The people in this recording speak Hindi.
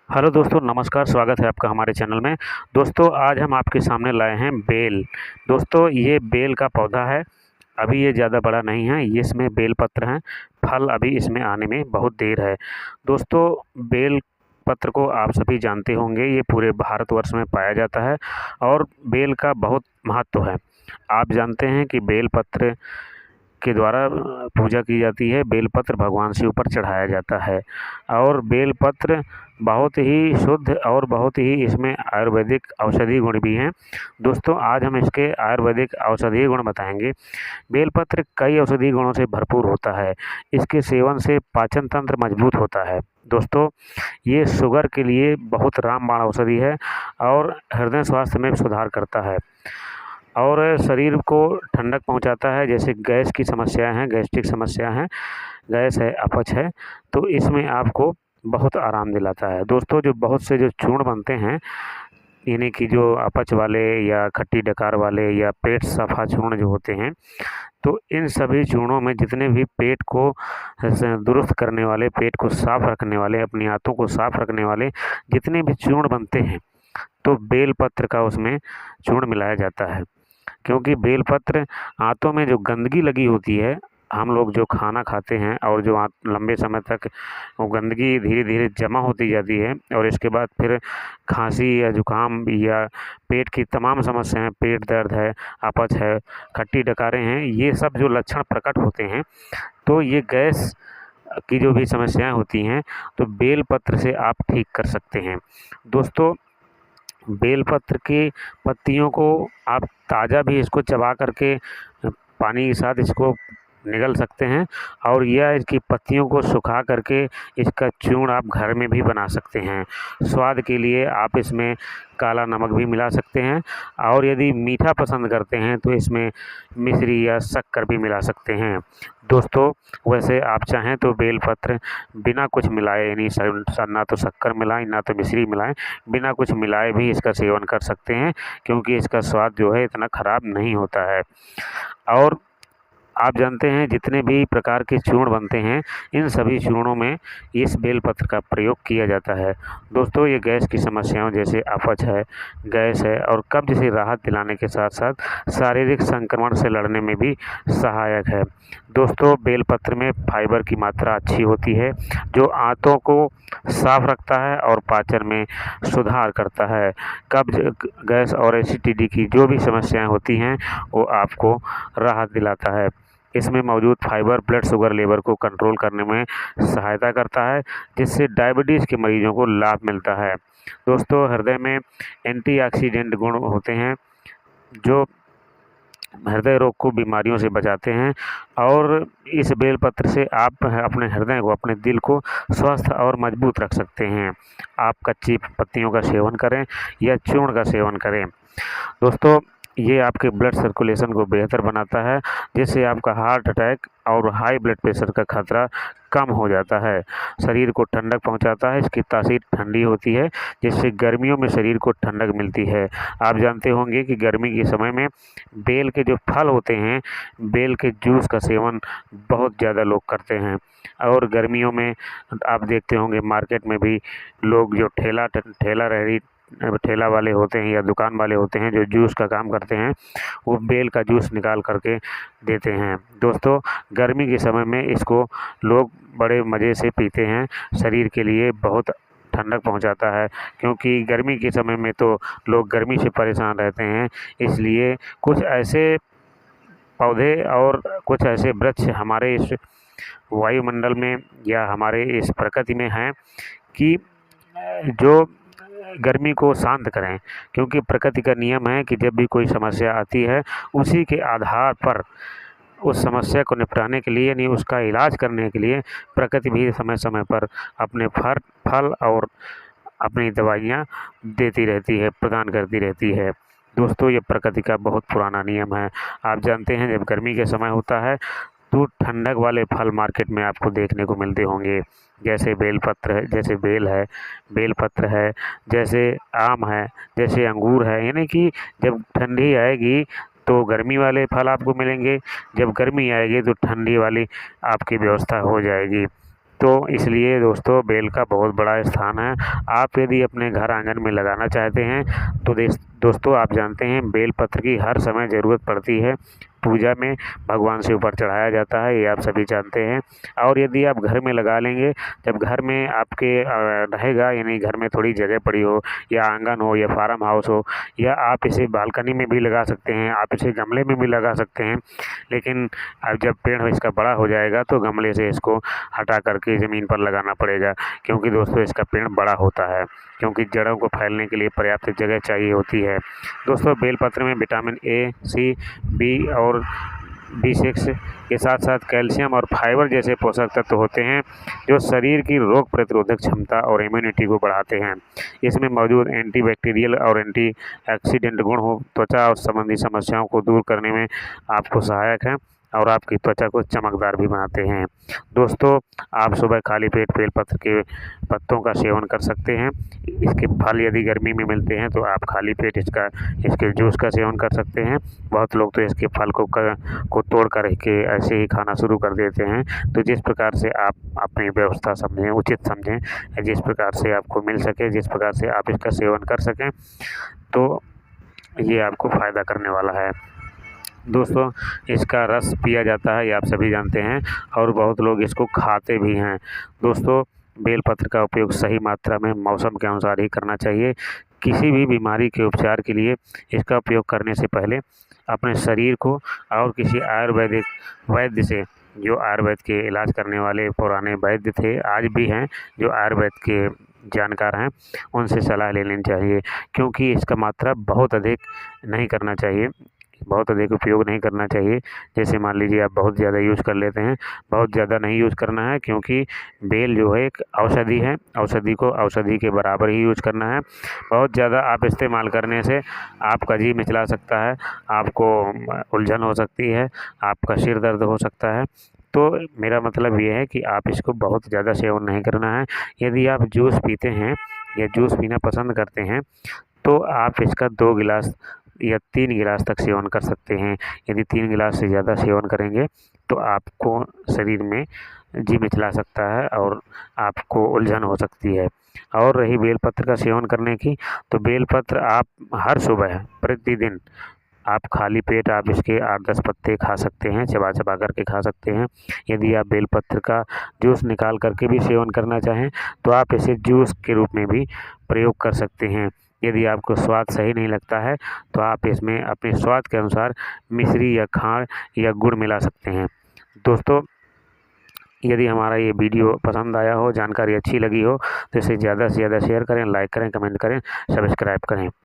हेलो दोस्तों, नमस्कार। स्वागत है आपका हमारे चैनल में। दोस्तों, आज हम आपके सामने लाए हैं बेल। दोस्तों, ये बेल का पौधा है। अभी ये ज़्यादा बड़ा नहीं है। ये इसमें बेल पत्र हैं। फल अभी इसमें आने में बहुत देर है। दोस्तों, बेल पत्र को आप सभी जानते होंगे। ये पूरे भारतवर्ष में पाया जाता है और बेल का बहुत महत्व है। आप जानते हैं कि बेल पत्र के द्वारा पूजा की जाती है। बेलपत्र भगवान शिव पर चढ़ाया जाता है और बेलपत्र बहुत ही शुद्ध और बहुत ही इसमें आयुर्वेदिक औषधि गुण भी हैं। दोस्तों, आज हम इसके आयुर्वेदिक औषधीय गुण बताएंगे। बेलपत्र कई औषधि गुणों से भरपूर होता है। इसके सेवन से पाचन तंत्र मजबूत होता है। दोस्तों, ये शुगर के लिए बहुत रामबाण औषधि है और हृदय स्वास्थ्य में सुधार करता है और शरीर को ठंडक पहुंचाता है। जैसे गैस की समस्याएं हैं, गैस्ट्रिक समस्या है, गैस है, अपच है, तो इसमें आपको बहुत आराम दिलाता है। दोस्तों, जो बहुत से जो चूर्ण बनते हैं, यानी कि जो अपच वाले या खट्टी डकार वाले या पेट सफा चूर्ण जो होते हैं, तो इन सभी चूर्णों में जितने भी पेट को दुरुस्त करने वाले, पेट को साफ रखने वाले, अपनी आंतों को साफ रखने वाले जितने भी चूर्ण बनते हैं, तो बेलपत्र का उसमें चूर्ण मिलाया जाता है। क्योंकि बेलपत्र आंतों में जो गंदगी लगी होती है, हम लोग जो खाना खाते हैं और जो लंबे समय तक वो गंदगी धीरे धीरे जमा होती जाती है और इसके बाद फिर खांसी या जुकाम या पेट की तमाम समस्याएं, पेट दर्द है, अपच है, खट्टी डकारें हैं, ये सब जो लक्षण प्रकट होते हैं, तो ये गैस की जो भी समस्याएं होती हैं, तो बेलपत्र से आप ठीक कर सकते हैं। दोस्तों, बेलपत्र की पत्तियों को आप ताज़ा भी इसको चबा करके पानी के साथ इसको निगल सकते हैं और या इसकी पत्तियों को सुखा करके इसका चूर्ण आप घर में भी बना सकते हैं। स्वाद के लिए आप इसमें काला नमक भी मिला सकते हैं और यदि मीठा पसंद करते हैं तो इसमें मिश्री या शक्कर भी मिला सकते हैं। दोस्तों, वैसे आप चाहें तो बेलपत्र बिना कुछ मिलाए, यानी ना तो शक्कर मिलाएं ना तो मिश्री मिलाएं, बिना कुछ मिलाए भी इसका सेवन कर सकते हैं, क्योंकि इसका स्वाद जो है इतना ख़राब नहीं होता है। और आप जानते हैं जितने भी प्रकार के चूर्ण बनते हैं, इन सभी चूर्णों में इस बेलपत्र का प्रयोग किया जाता है। दोस्तों, ये गैस की समस्याओं जैसे अपच है, गैस है और कब्ज से राहत दिलाने के साथ साथ शारीरिक संक्रमण से लड़ने में भी सहायक है। दोस्तों, बेलपत्र में फाइबर की मात्रा अच्छी होती है, जो आंतों को साफ रखता है और पाचन में सुधार करता है। कब्ज, गैस और एसिडिटी की जो भी समस्याएं होती हैं, वो आपको राहत दिलाता है। इसमें मौजूद फाइबर ब्लड शुगर लेवल को कंट्रोल करने में सहायता करता है, जिससे डायबिटीज़ के मरीजों को लाभ मिलता है। दोस्तों, हृदय में एंटीऑक्सीडेंट गुण होते हैं, जो हृदय रोग को बीमारियों से बचाते हैं और इस बेलपत्र से आप अपने हृदय को, अपने दिल को स्वस्थ और मजबूत रख सकते हैं। आप कच्ची पत्तियों का सेवन करें या चूर्ण का सेवन करें। दोस्तों, ये आपके ब्लड सर्कुलेशन को बेहतर बनाता है, जिससे आपका हार्ट अटैक और हाई ब्लड प्रेशर का खतरा कम हो जाता है। शरीर को ठंडक पहुंचाता है, इसकी तासीर ठंडी होती है, जिससे गर्मियों में शरीर को ठंडक मिलती है। आप जानते होंगे कि गर्मी के समय में बेल के जो फल होते हैं, बेल के जूस का सेवन बहुत ज़्यादा लोग करते हैं और गर्मियों में आप देखते होंगे मार्केट में भी लोग जो ठेला वाले होते हैं या दुकान वाले होते हैं जो जूस का काम करते हैं, वो बेल का जूस निकाल करके देते हैं। दोस्तों, गर्मी के समय में इसको लोग बड़े मज़े से पीते हैं। शरीर के लिए बहुत ठंडक पहुंचाता है, क्योंकि गर्मी के समय में तो लोग गर्मी से परेशान रहते हैं। इसलिए कुछ ऐसे पौधे और कुछ ऐसे वृक्ष हमारे इस वायुमंडल में या हमारे इस प्रकृति में हैं कि जो गर्मी को शांत करें। क्योंकि प्रकृति का नियम है कि जब भी कोई समस्या आती है, उसी के आधार पर उस समस्या को निपटाने के लिए, यानी उसका इलाज करने के लिए प्रकृति भी समय समय पर अपने फल और अपनी दवाइयाँ देती रहती है, प्रदान करती रहती है। दोस्तों, ये प्रकृति का बहुत पुराना नियम है। आप जानते हैं जब गर्मी के समय होता है तो ठंडक वाले फल मार्केट में आपको देखने को मिलते होंगे, जैसे बेलपत्र है, जैसे बेल है, बेलपत्र है, जैसे आम है, जैसे अंगूर है। यानी कि जब ठंडी आएगी तो गर्मी वाले फल आपको मिलेंगे, जब गर्मी आएगी तो ठंडी वाली आपकी व्यवस्था हो जाएगी। तो इसलिए दोस्तों बेल का बहुत बड़ा स्थान है। आप यदि अपने घर आंगन में लगाना चाहते हैं तो दोस्तों आप जानते हैं बेल पत्र की हर समय ज़रूरत पड़ती है। पूजा में भगवान से ऊपर चढ़ाया जाता है, ये आप सभी जानते हैं। और यदि आप घर में लगा लेंगे, जब घर में आपके रहेगा, यानी घर में थोड़ी जगह पड़ी हो या आंगन हो या फार्म हाउस हो, या आप इसे बालकनी में भी लगा सकते हैं, आप इसे गमले में भी लगा सकते हैं। लेकिन अब जब पेड़ इसका बड़ा हो जाएगा तो गमले से इसको हटा करके ज़मीन पर लगाना पड़ेगा, क्योंकि दोस्तों इसका पेड़ बड़ा होता है, क्योंकि जड़ों को फैलने के लिए पर्याप्त जगह चाहिए होती है। दोस्तों बेलपत्र में विटामिन ए, सी, बी और B6 के साथ साथ कैल्शियम और फाइबर जैसे पोषक तत्व होते हैं, जो शरीर की रोग प्रतिरोधक क्षमता और इम्यूनिटी को बढ़ाते हैं। इसमें मौजूद एंटीबैक्टीरियल और एंटीऑक्सीडेंट गुण हो त्वचा और संबंधी समस्याओं को दूर करने में आपको सहायक हैं और आपकी त्वचा को चमकदार भी बनाते हैं। दोस्तों आप सुबह खाली पेट बेलपत्र के पत्तों का सेवन कर सकते हैं। इसके फल यदि गर्मी में मिलते हैं तो आप खाली पेट इसके जूस का सेवन कर सकते हैं। बहुत लोग तो इसके फल को तोड़ कर के ऐसे ही खाना शुरू कर देते हैं। तो जिस प्रकार से आप अपनी व्यवस्था समझें, उचित समझें, जिस प्रकार से आपको मिल सके, जिस प्रकार से आप इसका सेवन कर सकें, तो ये आपको फ़ायदा करने वाला है। दोस्तों इसका रस पिया जाता है, ये आप सभी जानते हैं, और बहुत लोग इसको खाते भी हैं। दोस्तों बेलपत्र का उपयोग सही मात्रा में मौसम के अनुसार ही करना चाहिए। किसी भी बीमारी के उपचार के लिए इसका उपयोग करने से पहले अपने शरीर को और किसी आयुर्वेदिक वैद्य से, जो आयुर्वेद के इलाज करने वाले पुराने वैद्य थे, आज भी हैं, जो आयुर्वेद के जानकार हैं, उनसे सलाह ले लेनी चाहिए, क्योंकि इसका मात्रा बहुत अधिक नहीं करना चाहिए, बहुत अधिक उपयोग नहीं करना चाहिए। जैसे मान लीजिए आप बहुत ज़्यादा यूज़ कर लेते हैं, बहुत ज़्यादा नहीं यूज़ करना है, क्योंकि बेल जो है एक औषधि है, औषधि को औषधि के बराबर ही यूज़ करना है। बहुत ज़्यादा आप इस्तेमाल करने से आपका जी मिचला सकता है, आपको उलझन हो सकती है, आपका सिर दर्द हो सकता है। तो मेरा मतलब ये है कि आप इसको बहुत ज़्यादा सेवन नहीं करना है। यदि आप जूस पीते हैं या जूस पीना पसंद करते हैं तो आप इसका 2 गिलास या 3 गिलास तक सेवन कर सकते हैं। यदि 3 गिलास से ज़्यादा सेवन करेंगे तो आपको शरीर में जी मिचला सकता है और आपको उलझन हो सकती है। और रही बेलपत्र का सेवन करने की, तो बेलपत्र आप हर सुबह प्रतिदिन आप खाली पेट आप इसके 8-10 पत्ते खा सकते हैं, चबा-चबा करके खा सकते हैं। यदि आप बेलपत्र का जूस निकाल करके भी सेवन करना चाहें तो आप इसे जूस के रूप में भी प्रयोग कर सकते हैं। यदि आपको स्वाद सही नहीं लगता है तो आप इसमें अपने स्वाद के अनुसार मिश्री या खांड या गुड़ मिला सकते हैं। दोस्तों यदि हमारा ये वीडियो पसंद आया हो, जानकारी अच्छी लगी हो, तो इसे ज़्यादा से ज़्यादा शेयर करें, लाइक करें, कमेंट करें, सब्सक्राइब करें।